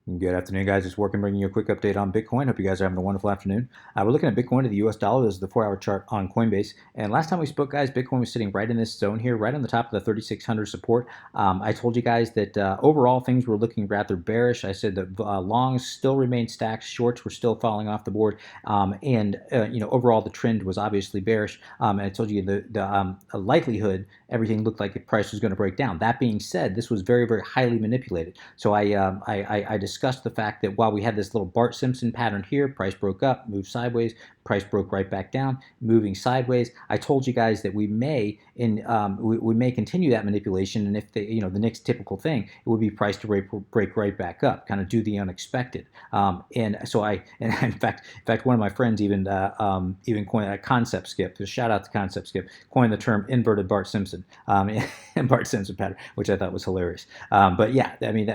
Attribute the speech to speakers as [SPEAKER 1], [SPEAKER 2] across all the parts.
[SPEAKER 1] Good afternoon, guys. It's Working, bringing you a quick update on Bitcoin. Hope you guys are having a wonderful afternoon. We're looking at Bitcoin to the US dollar. This is the 4-hour chart on Coinbase. And last time we spoke, guys, Bitcoin was sitting right in this zone here, right on the top of the 3,600 support. I told you guys that overall things were looking rather bearish. I said that longs still remained stacked, shorts were still falling off the board, and overall the trend was obviously bearish. And I told you the likelihood everything looked like the price was going to break down. That being said, this was very, very highly manipulated. So I discussed the fact that while we had this little Bart Simpson pattern here, price broke up, moved sideways, price broke right back down, moving sideways. I told you guys that we may we may continue that manipulation, and if the next typical thing, it would be price to break right back up, kind of do the unexpected. And so in fact, one of my friends even coined a concept skip. So shout out to Concept Skip, coined the term inverted Bart Simpson and Bart Simpson pattern, which I thought was hilarious. But yeah, I mean,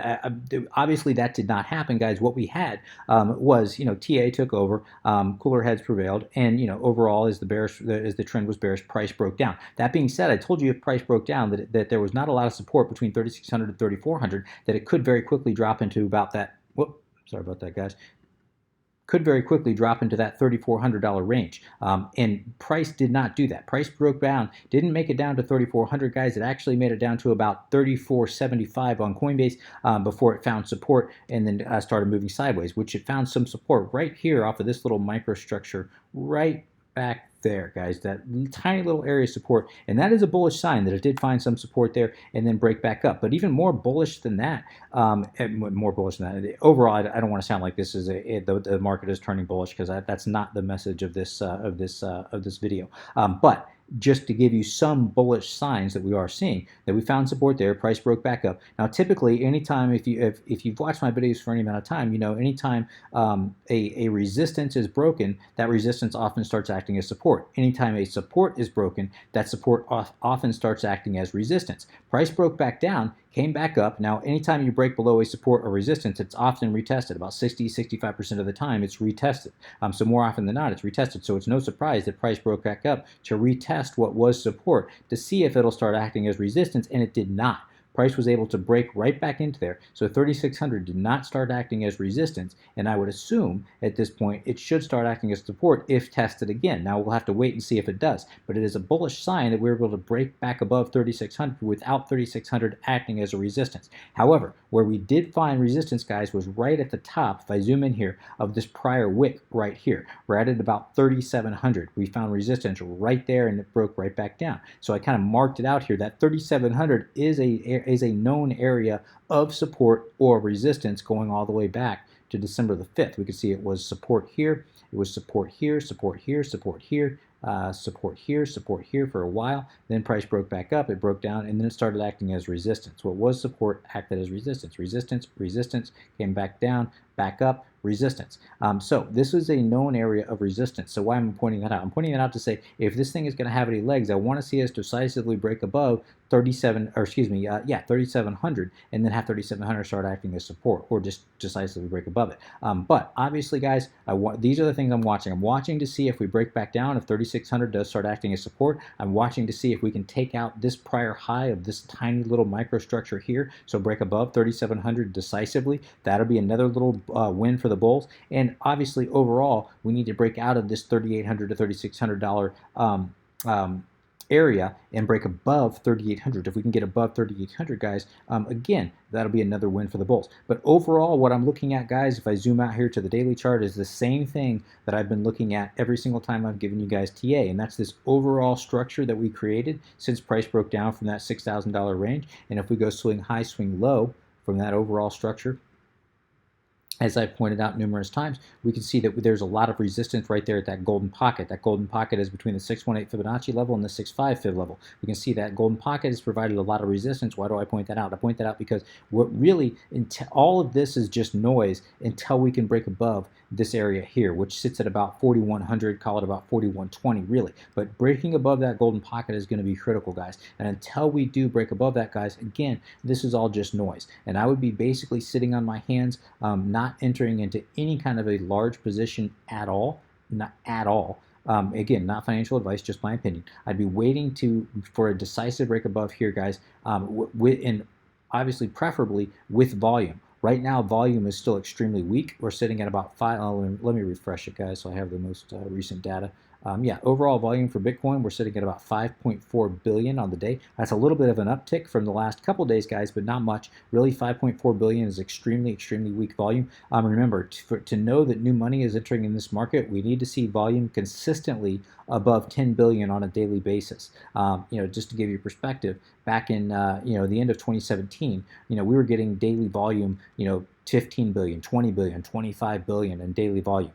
[SPEAKER 1] obviously that did not happen, guys. What we had was, TA took over, cooler heads prevailed, and overall, as the trend was bearish, price broke down. That being said, I told you if price broke down that there was not a lot of support between 3,600 and 3,400, that it could very quickly drop into about that. Whoop, sorry about that, guys. Could very quickly drop into that $3,400 range. And price did not do that. Price broke down, didn't make it down to 3,400, guys. It actually made it down to about 3,475 on Coinbase before it found support and then started moving sideways, which it found some support right here off of this little microstructure right back there, guys, that tiny little area of support, and that is a bullish sign that it did find some support there and then break back up. But even more bullish than that, overall, I don't want to sound like this is the market is turning bullish, because that's not the message of this video. But just to give you some bullish signs that we are seeing, that we found support there, price broke back up. Now, typically, anytime if you've watched my videos for any amount of time, anytime a resistance is broken, that resistance often starts acting as support. Anytime a support is broken, that support often starts acting as resistance. Price broke back down, came back up. Now, anytime you break below a support or resistance, it's often retested. About 60-65% of the time, it's retested. So more often than not, it's retested. So it's no surprise that price broke back up to retest what was support to see if it'll start acting as resistance, and it did not. Price was able to break right back into there. So 3,600 did not start acting as resistance, and I would assume at this point it should start acting as support if tested again. Now we'll have to wait and see if it does, but it is a bullish sign that we're able to break back above 3,600 without 3,600 acting as a resistance. However, where we did find resistance, guys, was right at the top, if I zoom in here, of this prior wick right here. Right at about 3,700. We found resistance right there, and it broke right back down. So I kind of marked it out here. That 3,700 is a known area of support or resistance going all the way back to December the 5th. We could see it was support here, it was support here, support here, support here, support here for a while. Then price broke back up, it broke down, and then it started acting as resistance. What was support acted as resistance. Resistance, resistance, came back down, back up, resistance. So this is a known area of resistance. So why am I pointing that out? I'm pointing that out to say, if this thing is going to have any legs, I want to see us decisively break above 3,700, and then have 3,700 start acting as support, or just decisively break above it. But obviously, guys, these are the things I'm watching. I'm watching to see if we break back down, if 3,600 does start acting as support. I'm watching to see if we can take out this prior high of this tiny little microstructure here, so break above 3,700 decisively. That'll be another little win for the bulls. And obviously, overall, we need to break out of this $3,800 to $3,600 area and break above 3,800. If we can get above 3,800, guys, again, that'll be another win for the bulls. But overall, what I'm looking at, guys, if I zoom out here to the daily chart, is the same thing that I've been looking at every single time I've given you guys TA, and that's this overall structure that we created since price broke down from that $6,000 range. And if we go swing high, swing low from that overall structure, as I've pointed out numerous times, we can see that there's a lot of resistance right there at that golden pocket. That golden pocket is between the 618 Fibonacci level and the 65 Fib level. We can see that golden pocket has provided a lot of resistance. Why do I point that out? I point that out because what really, all of this is just noise until we can break above this area here, which sits at about 4,100, call it about 4,120 really. But breaking above that golden pocket is going to be critical, guys. And until we do break above that, guys, again, this is all just noise. And I would be basically sitting on my hands, not entering into any kind of a large position at all, not at all. Again, not financial advice, just my opinion. I'd be waiting for a decisive break above here, guys, and obviously preferably with volume. Right now, volume is still extremely weak. We're sitting at about five. Oh, let me refresh it, guys, so I have the most recent data. Yeah, overall volume for Bitcoin, we're sitting at about 5.4 billion on the day. That's a little bit of an uptick from the last couple days, guys, but not much. Really, 5.4 billion is extremely, extremely weak volume. Remember, to know that new money is entering in this market, we need to see volume consistently above 10 billion on a daily basis. Just to give you perspective, back in the end of 2017, we were getting daily volume, 15 billion, 20 billion, 25 billion in daily volume.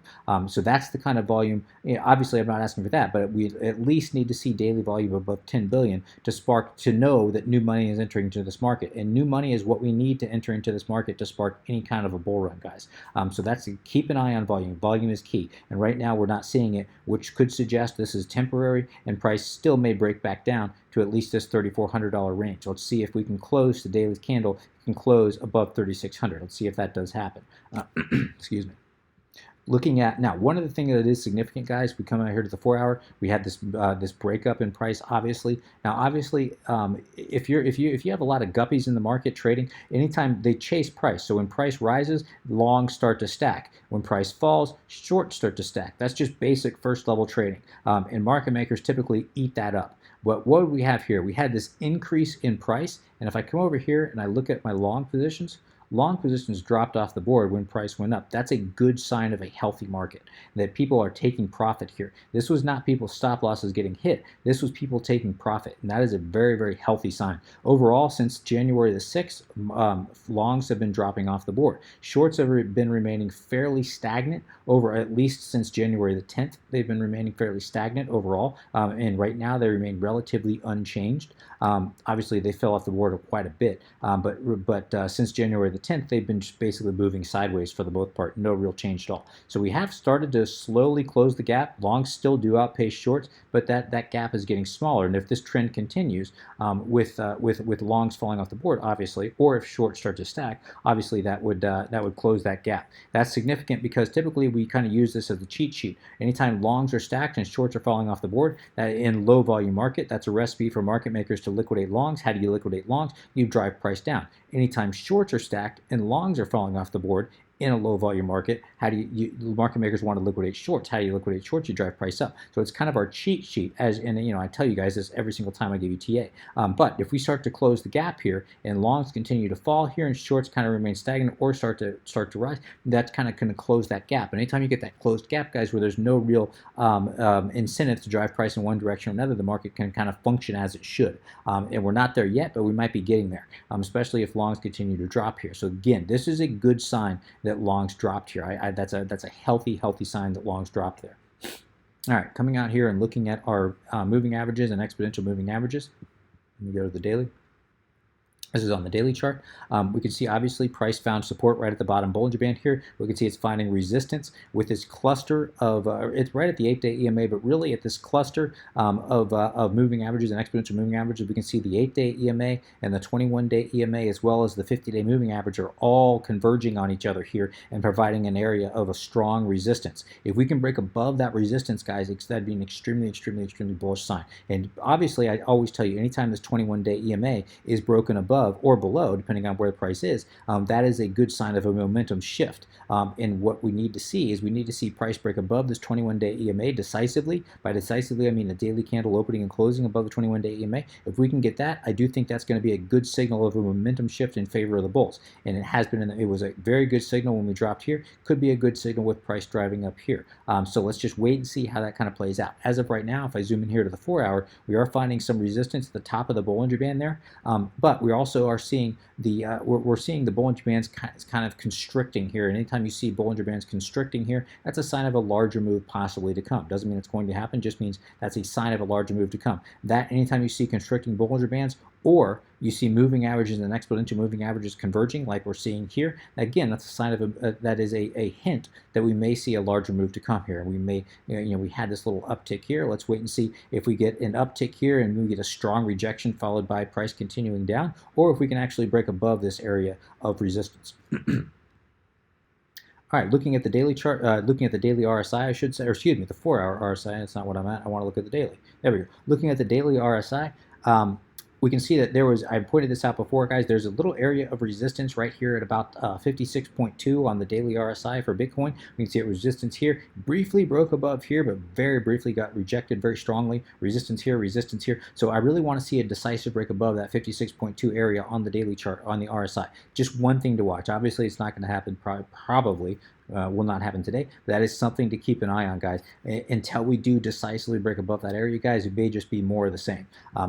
[SPEAKER 1] So that's the kind of volume. Obviously, I'm not asking for that, but we at least need to see daily volume above 10 billion to know that new money is entering into this market. And new money is what we need to enter into this market to spark any kind of a bull run, guys. So that's keep an eye on volume. Volume is key. And right now, we're not seeing it, which could suggest this is temporary and price still may break back down to at least this $3,400 range. Let's see if we can close the daily candle, can close above 3,600. Let's see if that does happen. Excuse me. Looking at now, one of the things that is significant, guys, we come out here to the 4-hour. We had this breakup in price, obviously. Now, obviously, if you have a lot of guppies in the market trading, anytime they chase price. So when price rises, longs start to stack. When price falls, shorts start to stack. That's just basic first level trading, and market makers typically eat that up. But what do we have here? We had this increase in price, and if I come over here and I look at my long positions dropped off the board when price went up. That's a good sign of a healthy market, that people are taking profit here. This was not people's stop losses getting hit. This was people taking profit, and that is a very, very healthy sign. Overall, since January the 6th, longs have been dropping off the board. Shorts have been remaining fairly stagnant over at least since January the 10th. They've been remaining fairly stagnant overall, and right now they remain relatively unchanged. Obviously, they fell off the board quite a bit, but since January the 10th, they've been just basically moving sideways for the most part. No real change at all. So we have started to slowly close the gap. Longs still do outpace shorts, but that gap is getting smaller. And if this trend continues with longs falling off the board, obviously, or if shorts start to stack, obviously that would close that gap. That's significant because typically we kind of use this as a cheat sheet. Anytime longs are stacked and shorts are falling off the board, in low volume market, that's a recipe for market makers to liquidate longs. How do you liquidate longs? You drive price down. Anytime shorts are stacked and longs are falling off the board in a low volume market, how do market makers want to liquidate shorts? How do you liquidate shorts? You drive price up. So it's kind of our cheat sheet, and I tell you guys this every single time I give you TA. But if we start to close the gap here and longs continue to fall here and shorts kind of remain stagnant or start to rise, that's kind of going to close that gap. Anytime you get that closed gap, guys, where there's no real incentive to drive price in one direction or another, the market can kind of function as it should. And we're not there yet, but we might be getting there, especially if longs continue to drop here. So again, this is a good sign that longs dropped here. That's a healthy sign that longs dropped there. All right, coming out here and looking at our moving averages and exponential moving averages. Let me go to the daily. This is on the daily chart. We can see obviously price found support right at the bottom Bollinger Band here. We can see it's finding resistance with this cluster of, it's right at the 8-day EMA, but really at this cluster of moving averages and exponential moving averages. We can see the 8-day EMA and the 21-day EMA as well as the 50-day moving average are all converging on each other here and providing an area of a strong resistance. If we can break above that resistance, guys, that'd be an extremely, extremely, extremely bullish sign. And obviously, I always tell you, anytime this 21-day EMA is broken above or below, depending on where the price is, that is a good sign of a momentum shift. And what we need to see is we need to see price break above this 21-day EMA decisively. By decisively, I mean the daily candle opening and closing above the 21-day EMA. If we can get that, I do think that's going to be a good signal of a momentum shift in favor of the bulls. And it has been, it was a very good signal when we dropped here. Could be a good signal with price driving up here. So let's just wait and see how that kind of plays out. As of right now, if I zoom in here to the 4-hour, we are finding some resistance at the top of the Bollinger Band there, but we also are seeing the we're seeing the Bollinger Bands kind of constricting here. And anytime you see Bollinger Bands constricting here, that's a sign of a larger move possibly to come. Doesn't mean it's going to happen, just means that's a sign of a larger move to come. That anytime you see constricting Bollinger Bands, or you see moving averages and exponential moving averages converging like we're seeing here, again, that's a sign of that is a hint that we may see a larger move to come here. We may, we had this little uptick here. Let's wait and see if we get an uptick here and we get a strong rejection followed by price continuing down, or if we can actually break above this area of resistance. All right, looking at the daily chart, looking at the daily RSI, I should say, or excuse me, the 4-hour RSI. That's not what I'm at. I want to look at the daily. There we go. Looking at the daily RSI. we can see that there was, I pointed this out before, guys, there's a little area of resistance right here at about 56.2 on the daily RSI for Bitcoin. We can see it resistance here, briefly broke above here, but very briefly got rejected very strongly. Resistance here, resistance here. So I really want to see a decisive break above that 56.2 area on the daily chart, on the RSI. Just one thing to watch. Obviously, it's not going to happen, probably. Will not happen today. That is something to keep an eye on, guys. Until we do decisively break above that area, guys, it may just be more of the same.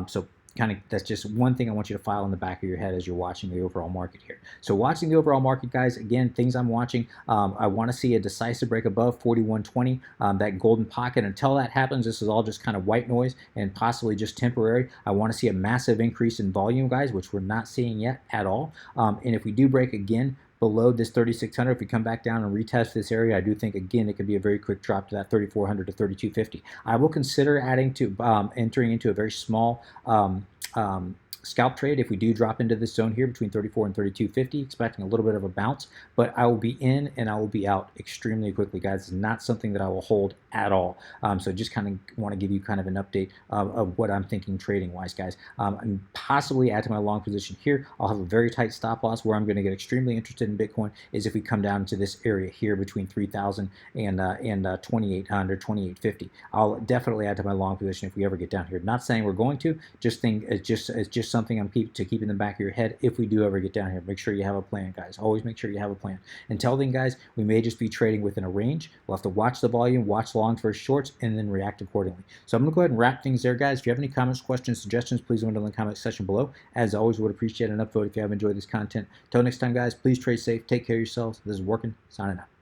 [SPEAKER 1] So kind of, that's just one thing I want you to file in the back of your head as you're watching the overall market here. So watching the overall market, guys, again, things I'm watching, I want to see a decisive break above 41.20, that golden pocket. Until that happens, this is all just kind of white noise and possibly just temporary. I want to see a massive increase in volume, guys, which we're not seeing yet at all. And if we do break again below this 3,600, if we come back down and retest this area, I do think, again, it could be a very quick drop to that 3,400 to 3,250. I will consider adding to entering into a very small scalp trade if we do drop into this zone here between 34 and 32.50, expecting a little bit of a bounce, but I will be in and I will be out extremely quickly, guys. It's not something that I will hold at all. So just kind of want to give you kind of an update of what I'm thinking trading wise, guys. And possibly add to my long position here. I'll have a very tight stop loss. Where I'm going to get extremely interested in Bitcoin is if we come down to this area here between 3,000 and 2,800, 2,850. I'll definitely add to my long position if we ever get down here. Not saying we're going to, just think it's just something I'm keep in the back of your head if we do ever get down here. Make sure you have a plan, guys. Always make sure you have a plan. Until then, guys, we may just be trading within a range. We'll have to watch the volume, watch longs versus shorts, and then react accordingly. So I'm going to go ahead and wrap things there, guys. If you have any comments, questions, suggestions, please leave them in the comment section below. As always, would appreciate an upvote if you have enjoyed this content. Until next time, guys, please trade safe. Take care of yourselves. This is Working. Signing out.